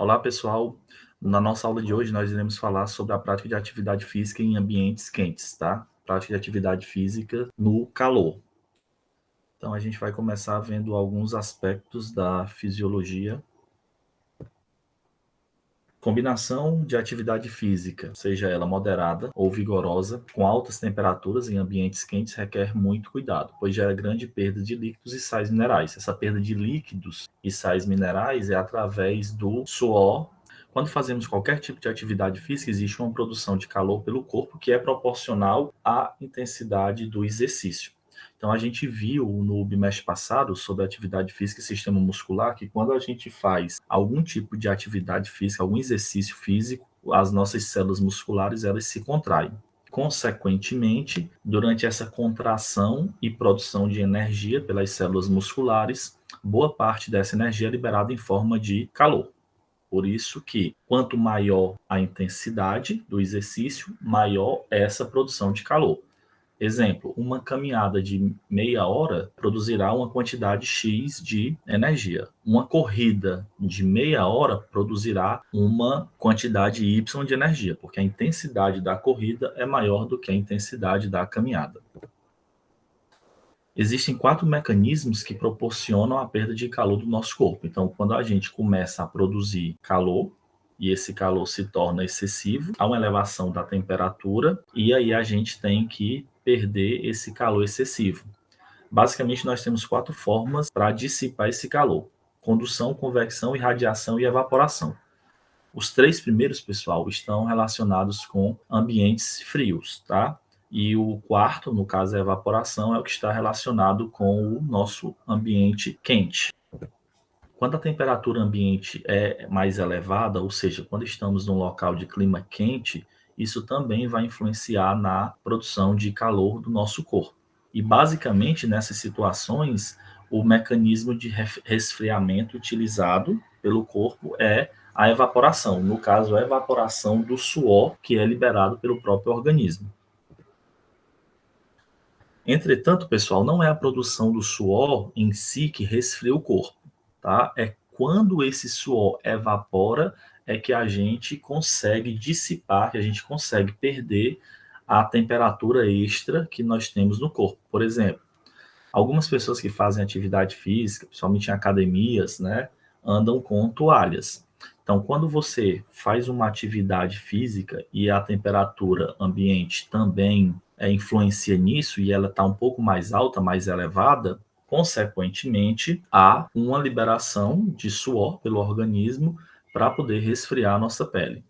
Olá, pessoal. Na nossa aula de hoje, nós iremos falar sobre a prática de atividade física em ambientes quentes, tá? Prática de atividade física no calor. Então, a gente vai começar vendo alguns aspectos da fisiologia. Combinação de atividade física, seja ela moderada ou vigorosa, com altas temperaturas em ambientes quentes, requer muito cuidado, pois gera grande perda de líquidos e sais minerais. Essa perda de líquidos e sais minerais é através do suor. Quando fazemos qualquer tipo de atividade física, existe uma produção de calor pelo corpo que é proporcional à intensidade do exercício. Então, a gente viu no bimestre passado, sobre atividade física e sistema muscular, que quando a gente faz algum tipo de atividade física, algum exercício físico, as nossas células musculares, elas se contraem. Consequentemente, durante essa contração e produção de energia pelas células musculares, boa parte dessa energia é liberada em forma de calor. Por isso que, quanto maior a intensidade do exercício, maior é essa produção de calor. Exemplo, uma caminhada de meia hora produzirá uma quantidade X de energia. Uma corrida de meia hora produzirá uma quantidade Y de energia, porque a intensidade da corrida é maior do que a intensidade da caminhada. Existem 4 mecanismos que proporcionam a perda de calor do nosso corpo. Então, quando a gente começa a produzir calor, e esse calor se torna excessivo, há uma elevação da temperatura, e aí a gente tem que perder esse calor excessivo. Basicamente, nós temos 4 formas para dissipar esse calor: condução, convecção, irradiação e evaporação. Os 3 primeiros, pessoal, estão relacionados com ambientes frios, tá? E o quarto, no caso a evaporação, é o que está relacionado com o nosso ambiente quente. Quando a temperatura ambiente é mais elevada, ou seja, quando estamos num local de clima quente, isso também vai influenciar na produção de calor do nosso corpo. E basicamente nessas situações, o mecanismo de resfriamento utilizado pelo corpo é a evaporação, no caso, a evaporação do suor que é liberado pelo próprio organismo. Entretanto, pessoal, não é a produção do suor em si que resfria o corpo, tá? É quando esse suor evapora é que a gente consegue dissipar, que a gente consegue perder a temperatura extra que nós temos no corpo. Por exemplo, algumas pessoas que fazem atividade física, principalmente em academias, né, andam com toalhas. Então, quando você faz uma atividade física e a temperatura ambiente também influencia nisso e ela está um pouco mais alta, mais elevada, consequentemente, há uma liberação de suor pelo organismo para poder resfriar a nossa pele.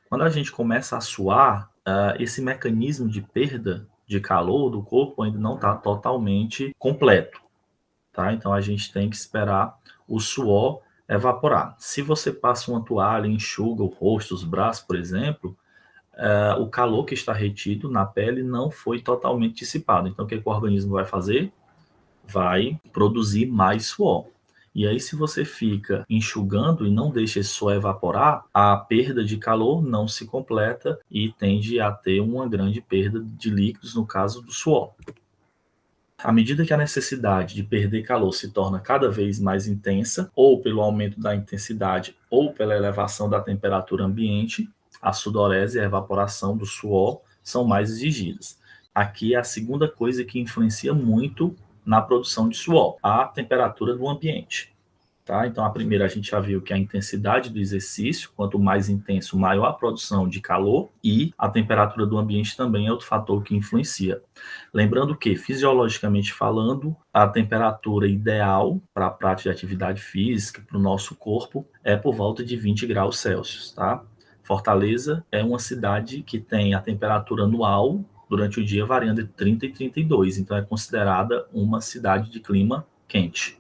Quando a gente começa a suar, esse mecanismo de perda de calor do corpo ainda não está totalmente completo, tá? Então a gente tem que esperar o suor evaporar. Se você passa uma toalha, enxuga o rosto, os braços, por exemplo, o calor que está retido na pele não foi totalmente dissipado. Então o que o organismo vai fazer? Vai produzir mais suor. E aí, se você fica enxugando e não deixa esse suor evaporar, a perda de calor não se completa e tende a ter uma grande perda de líquidos, no caso do suor. À medida que a necessidade de perder calor se torna cada vez mais intensa, ou pelo aumento da intensidade, ou pela elevação da temperatura ambiente, a sudorese e a evaporação do suor são mais exigidas. Aqui é a segunda coisa que influencia muito na produção de suor, a temperatura do ambiente. Tá? Então, a primeira a gente já viu que é a intensidade do exercício, quanto mais intenso, maior a produção de calor, e a temperatura do ambiente também é outro fator que influencia. Lembrando que, fisiologicamente falando, a temperatura ideal para a prática de atividade física, para o nosso corpo, é por volta de 20 graus Celsius. Tá? Fortaleza é uma cidade que tem a temperatura anual durante o dia variando de 30 e 32, então é considerada uma cidade de clima quente.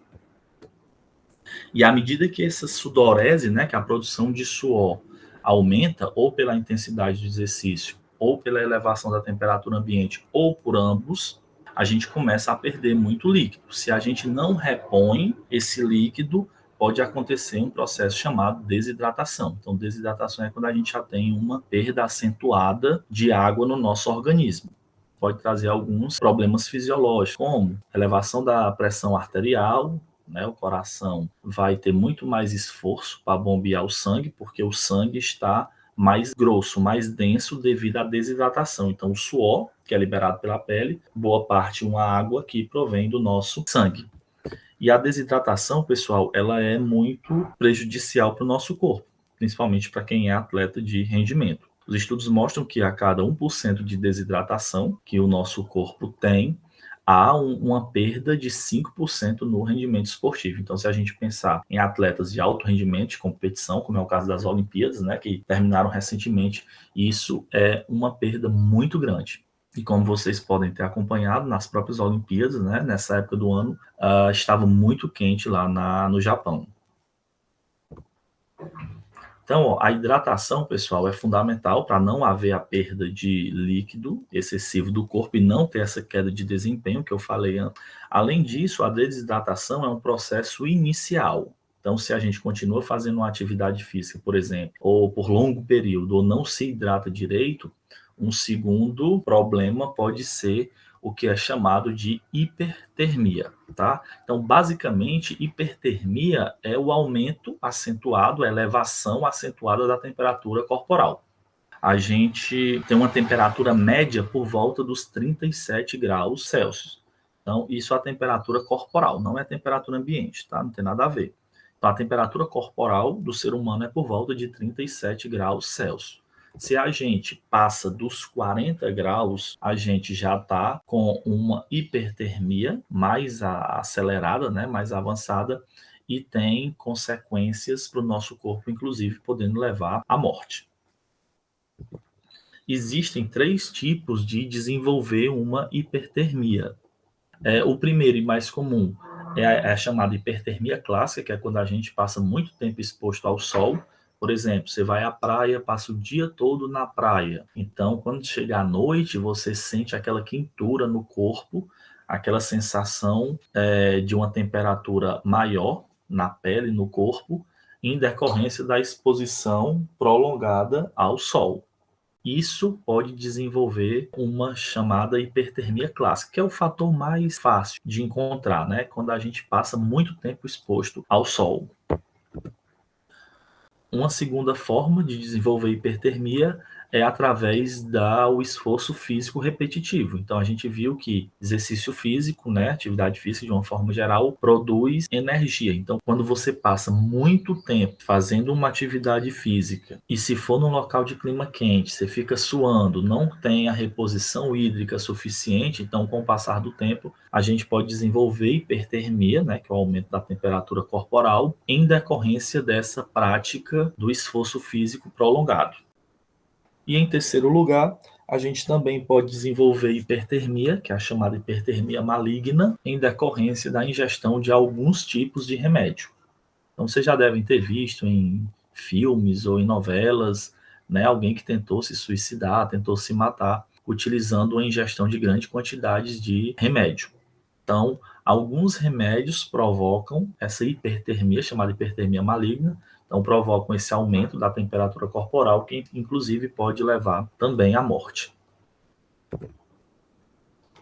E à medida que essa sudorese, né, que é a produção de suor, aumenta, ou pela intensidade do exercício, ou pela elevação da temperatura ambiente, ou por ambos, a gente começa a perder muito líquido. Se a gente não repõe esse líquido, pode acontecer um processo chamado desidratação. Então, desidratação é quando a gente já tem uma perda acentuada de água no nosso organismo. Pode trazer alguns problemas fisiológicos, como elevação da pressão arterial, né? O coração vai ter muito mais esforço para bombear o sangue, porque o sangue está mais grosso, mais denso devido à desidratação. Então, o suor, que é liberado pela pele, boa parte uma água que provém do nosso sangue. E a desidratação, pessoal, ela é muito prejudicial para o nosso corpo, principalmente para quem é atleta de rendimento. Os estudos mostram que a cada 1% de desidratação que o nosso corpo tem, há uma perda de 5% no rendimento esportivo. Então, se a gente pensar em atletas de alto rendimento de competição, como é o caso das Olimpíadas, né, que terminaram recentemente, isso é uma perda muito grande. E como vocês podem ter acompanhado nas próprias Olimpíadas, né, nessa época do ano, estava muito quente lá no Japão. Então, ó, a hidratação, pessoal, é fundamental para não haver a perda de líquido excessivo do corpo e não ter essa queda de desempenho que eu falei antes. Além disso, a desidratação é um processo inicial. Então, se a gente continua fazendo uma atividade física, por exemplo, ou por longo período, ou não se hidrata direito, um segundo problema pode ser o que é chamado de hipertermia, tá? Então, basicamente, hipertermia é o aumento acentuado, a elevação acentuada da temperatura corporal. A gente tem uma temperatura média por volta dos 37 graus Celsius. Então, isso é a temperatura corporal, não é a temperatura ambiente, tá? Não tem nada a ver. Então, a temperatura corporal do ser humano é por volta de 37 graus Celsius. Se a gente passa dos 40 graus, a gente já está com uma hipertermia mais acelerada, né, mais avançada, e tem consequências para o nosso corpo, inclusive podendo levar à morte. Existem 3 tipos de desenvolver uma hipertermia. O primeiro e mais comum é a chamada hipertermia clássica, que é quando a gente passa muito tempo exposto ao sol. Por exemplo, você vai à praia, passa o dia todo na praia. Então, quando chega à noite, você sente aquela quentura no corpo, aquela sensação de uma temperatura maior na pele, no corpo, em decorrência da exposição prolongada ao sol. Isso pode desenvolver uma chamada hipertermia clássica, que é o fator mais fácil de encontrar, né? Quando a gente passa muito tempo exposto ao sol. Uma segunda forma de desenvolver hipertermia é através do esforço físico repetitivo. Então, a gente viu que exercício físico, né, atividade física de uma forma geral, produz energia. Então, quando você passa muito tempo fazendo uma atividade física e se for num local de clima quente, você fica suando, não tem a reposição hídrica suficiente, então, com o passar do tempo, a gente pode desenvolver hipertermia, né, que é o aumento da temperatura corporal, em decorrência dessa prática do esforço físico prolongado. E em terceiro lugar, a gente também pode desenvolver hipertermia, que é a chamada hipertermia maligna, em decorrência da ingestão de alguns tipos de remédio. Então, vocês já devem ter visto em filmes ou em novelas, né, alguém que tentou se suicidar, tentou se matar, utilizando a ingestão de grandes quantidades de remédio. Então, alguns remédios provocam essa hipertermia, chamada hipertermia maligna, então provocam esse aumento da temperatura corporal, que inclusive pode levar também à morte.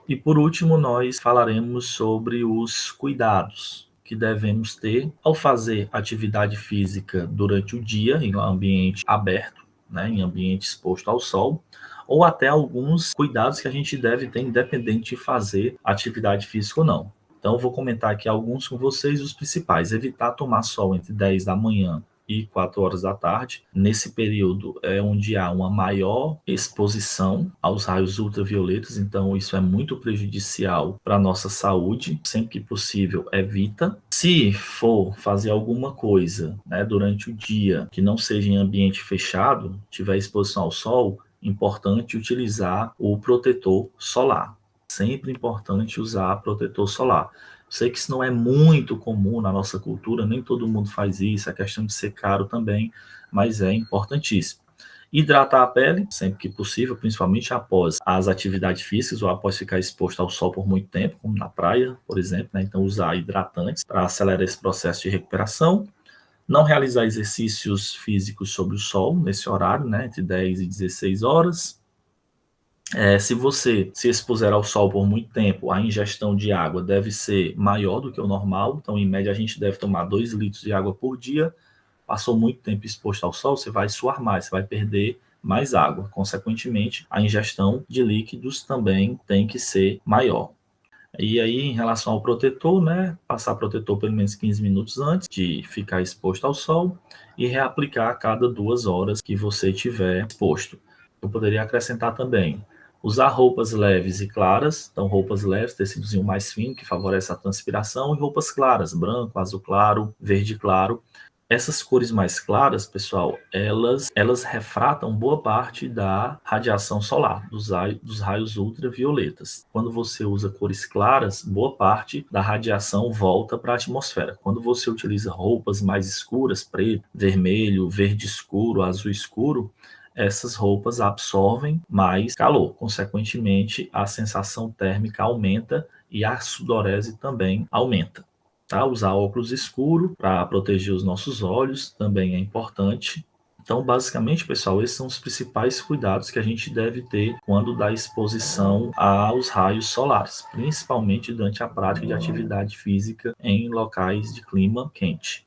E por último, nós falaremos sobre os cuidados que devemos ter ao fazer atividade física durante o dia, em um ambiente aberto, né, em ambiente exposto ao sol, ou até alguns cuidados que a gente deve ter independente de fazer atividade física ou não. Então, eu vou comentar aqui alguns com vocês, os principais. Evitar tomar sol entre 10 da manhã e 4 horas da tarde. Nesse período é onde há uma maior exposição aos raios ultravioletas, então isso é muito prejudicial para a nossa saúde. Sempre que possível, evita. Se for fazer alguma coisa, né, durante o dia que não seja em ambiente fechado, tiver exposição ao sol, importante utilizar o protetor solar. Sempre importante usar protetor solar. Sei que isso não é muito comum na nossa cultura, nem todo mundo faz isso, a questão de ser caro também, mas é importantíssimo. Hidratar a pele, sempre que possível, principalmente após as atividades físicas ou após ficar exposto ao sol por muito tempo, como na praia, por exemplo, né? Então, usar hidratantes para acelerar esse processo de recuperação. Não realizar exercícios físicos sob o sol, nesse horário, né? Entre 10 e 16 horas. Se você se expuser ao sol por muito tempo, a ingestão de água deve ser maior do que o normal. Então, em média, a gente deve tomar 2 litros de água por dia. Passou muito tempo exposto ao sol, você vai suar mais, você vai perder mais água. Consequentemente, a ingestão de líquidos também tem que ser maior. E aí, em relação ao protetor, né, passar protetor pelo menos 15 minutos antes de ficar exposto ao sol e reaplicar a cada 2 horas que você tiver exposto. Eu poderia acrescentar também usar roupas leves e claras, então roupas leves, tecidozinho mais fino que favorece a transpiração, e roupas claras, branco, azul claro, verde claro. Essas cores mais claras, pessoal, elas refratam boa parte da radiação solar, dos raios ultravioletas. Quando você usa cores claras, boa parte da radiação volta para a atmosfera. Quando você utiliza roupas mais escuras, preto, vermelho, verde escuro, azul escuro, essas roupas absorvem mais calor. Consequentemente, a sensação térmica aumenta e a sudorese também aumenta. Tá? Usar óculos escuros para proteger os nossos olhos também é importante. Então, basicamente, pessoal, esses são os principais cuidados que a gente deve ter quando dá exposição aos raios solares, principalmente durante a prática de atividade física em locais de clima quente.